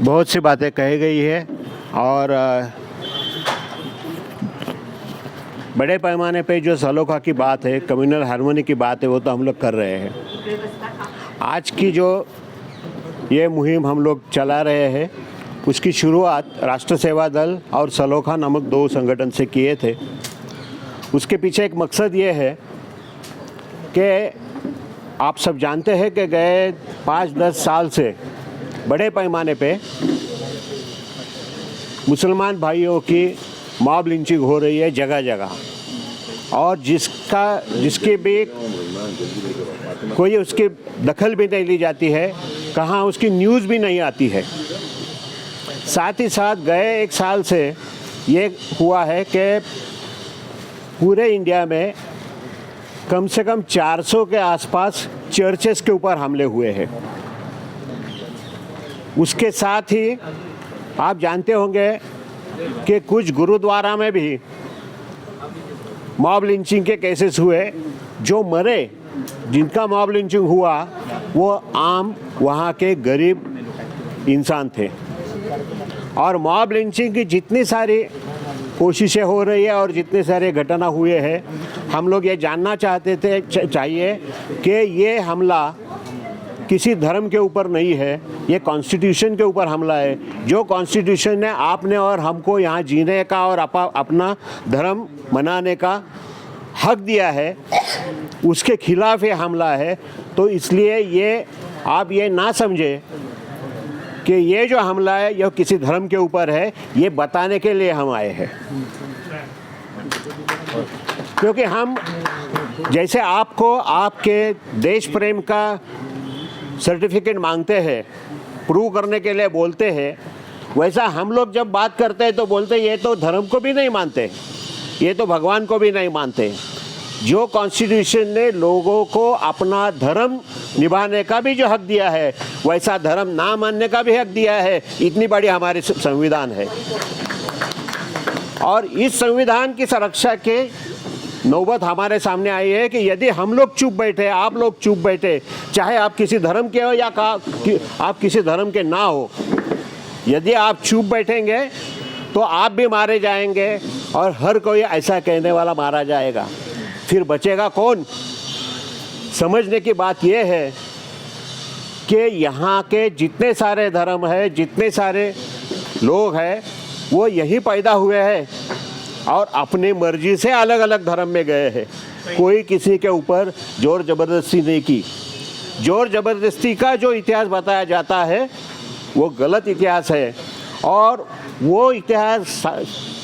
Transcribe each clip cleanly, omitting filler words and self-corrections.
बहुत सी बातें कही गई है और बड़े पैमाने पे जो सलोखा की बात है, कम्युनल हार्मनी की बात है, वो तो हम लोग कर रहे हैं। आज की जो ये मुहिम हम लोग चला रहे हैं, उसकी शुरुआत राष्ट्र सेवा दल और सलोखा नामक दो संगठन से किए थे। उसके पीछे एक मकसद ये है कि आप सब जानते हैं कि गए 5-10 साल से बड़े पैमाने पे मुसलमान भाइयों की मॉब लिंचिंग हो रही है जगह जगह, और जिसकी भी कोई उसकी दखल भी नहीं ली जाती है, कहाँ उसकी न्यूज़ भी नहीं आती है। साथ ही साथ गए 1 साल से ये हुआ है कि पूरे इंडिया में कम से कम 400 के आसपास चर्चेस के ऊपर हमले हुए हैं। उसके साथ ही आप जानते होंगे कि कुछ गुरुद्वारा में भी मॉब लिंचिंग के केसेस हुए। जो मरे, जिनका मॉब लिंचिंग हुआ, वो आम वहाँ के गरीब इंसान थे। और मॉब लिंचिंग की जितनी सारी कोशिशें हो रही है और जितने सारे घटना हुए हैं, हम लोग ये जानना चाहिए कि ये हमला किसी धर्म के ऊपर नहीं है, ये कॉन्स्टिट्यूशन के ऊपर हमला है। जो कॉन्स्टिट्यूशन ने आपने और हमको यहाँ जीने का और अपना धर्म मनाने का हक दिया है, उसके खिलाफ ये हमला है। तो इसलिए ये आप ये ना समझे कि ये जो हमला है यह किसी धर्म के ऊपर है, ये बताने के लिए हम आए हैं। क्योंकि हम जैसे आपको आपके देश प्रेम का सर्टिफिकेट मांगते हैं, प्रूव करने के लिए बोलते हैं, वैसा हम लोग जब बात करते हैं तो बोलते हैं ये तो धर्म को भी नहीं मानते, ये तो भगवान को भी नहीं मानते। जो कॉन्स्टिट्यूशन ने लोगों को अपना धर्म निभाने का भी जो हक दिया है, वैसा धर्म ना मानने का भी हक दिया है। इतनी बड़ी हमारी संविधान है, और इस संविधान की सुरक्षा के नौबत हमारे सामने आई है कि यदि हम लोग चुप बैठे, आप लोग चुप बैठे, चाहे आप किसी धर्म के हो या आप किसी धर्म के ना हो, यदि आप चुप बैठेंगे तो आप भी मारे जाएंगे और हर कोई ऐसा कहने वाला मारा जाएगा। फिर बचेगा कौन? समझने की बात यह है कि यहाँ के जितने सारे धर्म है, जितने सारे लोग हैं, वो यहीं पैदा हुए हैं और अपनी मर्जी से अलग अलग धर्म में गए हैं। कोई किसी के ऊपर जोर ज़बरदस्ती नहीं की। जोर ज़बरदस्ती का जो इतिहास बताया जाता है वो गलत इतिहास है, और वो इतिहास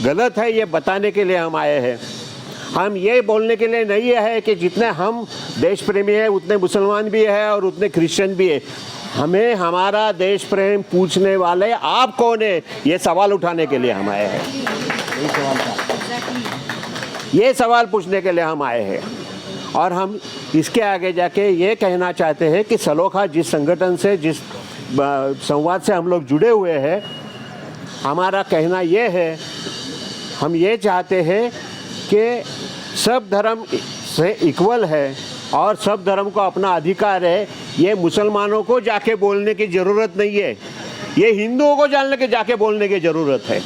गलत है ये बताने के लिए हम आए हैं। हम ये बोलने के लिए नहीं है कि जितने हम देश प्रेमी हैं उतने मुसलमान भी हैं और उतने क्रिश्चियन भी हैं। हमें हमारा देश प्रेम पूछने वाले आप कौन है, ये सवाल उठाने के लिए हम आए हैं। ये सवाल पूछने के लिए हम आए हैं। और हम इसके आगे जाके ये कहना चाहते हैं कि सलोखा जिस संगठन से, जिस संवाद से हम लोग जुड़े हुए हैं, हमारा कहना ये है, हम ये चाहते हैं कि सब धर्म से इक्वल है और सब धर्म को अपना अधिकार है। ये मुसलमानों को जाके बोलने की ज़रूरत नहीं है, ये हिंदुओं को जानने के जाके बोलने की ज़रूरत है।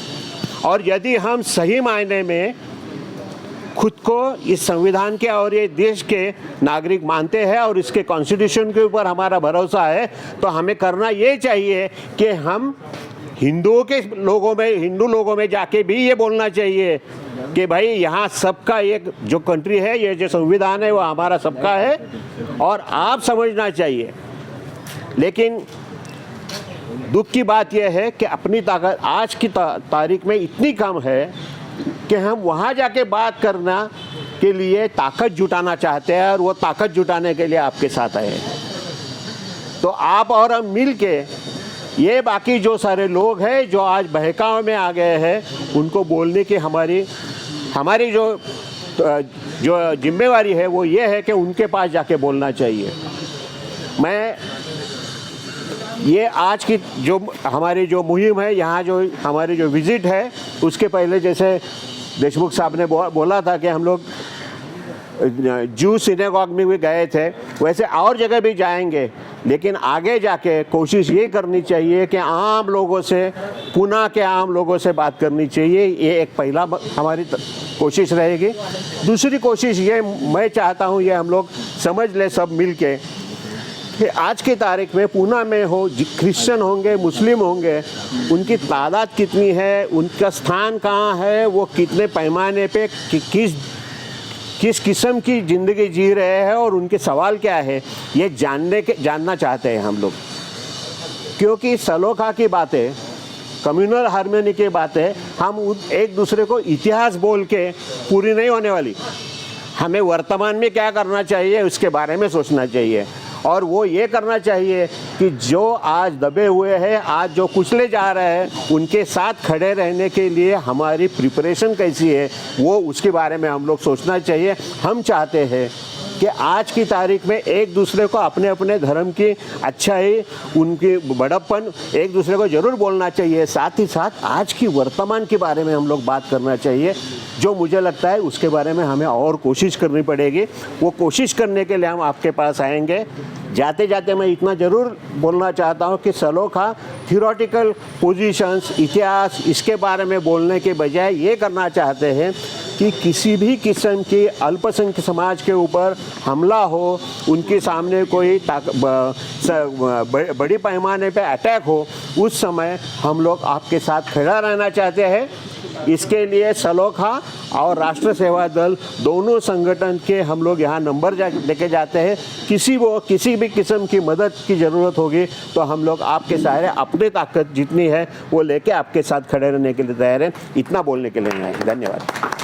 और यदि हम सही मायने में खुद को इस संविधान के और ये देश के नागरिक मानते हैं और इसके कॉन्स्टिट्यूशन के ऊपर हमारा भरोसा है, तो हमें करना ये चाहिए कि हम हिंदू लोगों में जाके भी ये बोलना चाहिए कि भाई यहाँ सबका एक जो कंट्री है, ये जो संविधान है वो हमारा सबका है और आप समझना चाहिए। लेकिन दुख की बात यह है कि अपनी ताकत आज की तारीख में इतनी कम है कि हम वहाँ जाके बात करना के लिए ताकत जुटाना चाहते हैं, और वो ताकत जुटाने के लिए आपके साथ आए हैं। तो आप और हम मिल के ये बाकी जो सारे लोग हैं जो आज बहकाव में आ गए हैं, उनको बोलने की हमारी जो जिम्मेवारी है वो ये है कि उनके पास जाके बोलना चाहिए। मैं ये आज की जो हमारी जो मुहिम है, यहाँ जो हमारी जो विज़िट है, उसके पहले जैसे देशमुख साहब ने बोला था कि हम लोग जू सिनेगॉग में भी गए थे, वैसे और जगह भी जाएंगे, लेकिन आगे जाके कोशिश ये करनी चाहिए कि आम लोगों से, पुणे के आम लोगों से बात करनी चाहिए। ये एक पहला हमारी कोशिश रहेगी। दूसरी कोशिश ये मैं चाहता हूँ, ये हम लोग समझ ले सब मिल के, कि आज की तारीख में पुणे में हो, क्रिश्चियन होंगे, मुस्लिम होंगे, उनकी तादाद कितनी है, उनका स्थान कहाँ है, वो कितने पैमाने पे किस किस्म की ज़िंदगी जी रहे हैं और उनके सवाल क्या है, ये जानना चाहते हैं हम लोग। क्योंकि सलोखा की बातें, कम्युनल हार्मनी की बातें हम एक दूसरे को इतिहास बोल के पूरी नहीं होने वाली। हमें वर्तमान में क्या करना चाहिए उसके बारे में सोचना चाहिए, और वो ये करना चाहिए कि जो आज दबे हुए हैं, आज जो कुचले जा रहे हैं, उनके साथ खड़े रहने के लिए हमारी प्रिपरेशन कैसी है, वो उसके बारे में हम लोग सोचना चाहिए। हम चाहते हैं कि आज की तारीख में एक दूसरे को अपने अपने धर्म की अच्छाई, उनकी बड़प्पन एक दूसरे को ज़रूर बोलना चाहिए। साथ ही साथ आज की वर्तमान के बारे में हम लोग बात करना चाहिए, जो मुझे लगता है उसके बारे में हमें और कोशिश करनी पड़ेगी। वो कोशिश करने के लिए हम आपके पास आएंगे। जाते जाते मैं इतना ज़रूर बोलना चाहता हूँ कि सलोखा थियोरेटिकल पोजीशंस, इतिहास, इसके बारे में बोलने के बजाय ये करना चाहते हैं कि किसी भी किस्म की अल्पसंख्यक समाज के ऊपर हमला हो, उनके सामने कोई बड़ी पैमाने पे अटैक हो, उस समय हम लोग आपके साथ खड़ा रहना चाहते हैं। इसके लिए सलोखा और राष्ट्र सेवा दल दोनों संगठन के हम लोग यहाँ नंबर लेके जाते हैं। किसी भी किस्म की मदद की ज़रूरत होगी तो हम लोग आपके सहारे अपनी ताकत जितनी है वो लेके आपके साथ खड़े रहने के लिए तैयार हैं। इतना बोलने के लिए धन्यवाद।